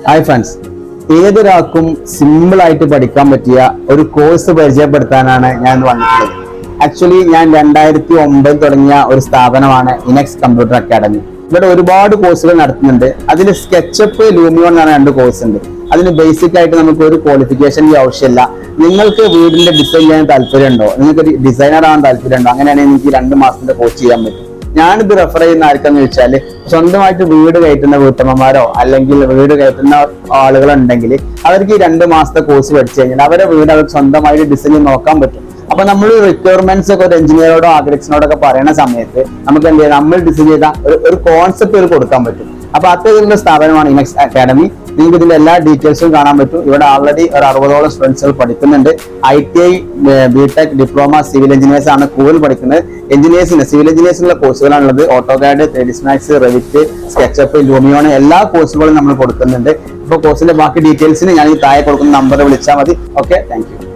Hi friends, ഏതൊരാൾക്കും simple ആയിട്ട് പഠിക്കാൻ പറ്റിയ ഒരു കോഴ്സ് പരിചയപ്പെടുത്താനാണ് ഞാൻ വന്നിട്ടുള്ളത്. ആക്ച്വലി ഞാൻ 2009 തുടങ്ങിയ ഒരു സ്ഥാപനമാണ് ഇനെക്സ് കമ്പ്യൂട്ടർ അക്കാഡമി. ഇവിടെ ഒരുപാട് കോഴ്സുകൾ നടത്തുന്നുണ്ട്. അതിൽ സ്കെച്ചപ്പ്, ലൂമിയോ എന്നാണ് 2 കോഴ്സ് ഉണ്ട്. അതിന് ബേസിക് ആയിട്ട് നമുക്ക് ഒരു ക്വാളിഫിക്കേഷൻ്റെ ആവശ്യമില്ല. നിങ്ങൾക്ക് വീടിന്റെ ഡിസൈൻ ചെയ്യാൻ താല്പര്യമുണ്ടോ, നിങ്ങൾക്ക് ഡിസൈനർ ആവാൻ താല്പര്യമുണ്ടോ, അങ്ങനെയാണെങ്കിൽ നിങ്ങൾക്ക് 2 മാസത്തിന്റെ കോഴ്സ് ചെയ്യാൻ പറ്റും. ഞാനിത് റെഫർ ചെയ്യുന്ന ആർക്കെന്ന് വെച്ചാൽ സ്വന്തമായിട്ട് വീട് കയറ്റുന്ന വീട്ടമ്മമാരോ അല്ലെങ്കിൽ വീട് കയറ്റുന്ന ആളുകളുണ്ടെങ്കിൽ അവർക്ക് ഈ 2 മാസത്തെ കോഴ്സ് പഠിച്ചു കഴിഞ്ഞാൽ അവരെ വീട് അവർക്ക് സ്വന്തമായിട്ട് ഡിസൈൻ നോക്കാൻ പറ്റും. അപ്പൊ നമ്മൾ റിക്വയർമെന്റ്സ് ഒക്കെ ഒരു എഞ്ചിനീയറോടോ ആർക്കിടെക്റ്റിനോടൊക്കെ പറയുന്ന സമയത്ത് നമുക്ക് എന്ത് ചെയ്യാം, നമ്മൾ ഡിസൈൻ ചെയ്ത ഒരു കോൺസെപ്റ്റ് കൊടുക്കാൻ പറ്റും. അപ്പൊ അത്തരത്തിലുള്ള സ്ഥാപനമാണ് ഇനെക്സ് അക്കാഡമി. നിങ്ങൾക്ക് ഇതിന്റെ എല്ലാ ഡീറ്റെയിൽസും കാണാൻ പറ്റും. ഇവിടെ ആൾറെഡി ഒരു 60ഓളം സ്റ്റുഡൻസുകൾ പഠിക്കുന്നുണ്ട്. ITI, BTech, diploma, civil engineers ആണ് കൂടുതൽ പഠിക്കുന്നത്. സിവിൽ എഞ്ചിനീയേഴ്സിനുള്ള കോഴ്സുകളാണുള്ളത്. AutoCAD, 3D max, Revit, SketchUp, Lumion എല്ലാ കോഴ്സുകളും നമ്മൾ കൊടുക്കുന്നുണ്ട്. ഇപ്പോൾ കോഴ്സിന്റെ ബാക്കി ഡീറ്റെയിൽസിന് ഞാൻ ഈ താഴെ കൊടുക്കുന്ന നമ്പർ വിളിച്ചാൽ മതി. Okay, thank you.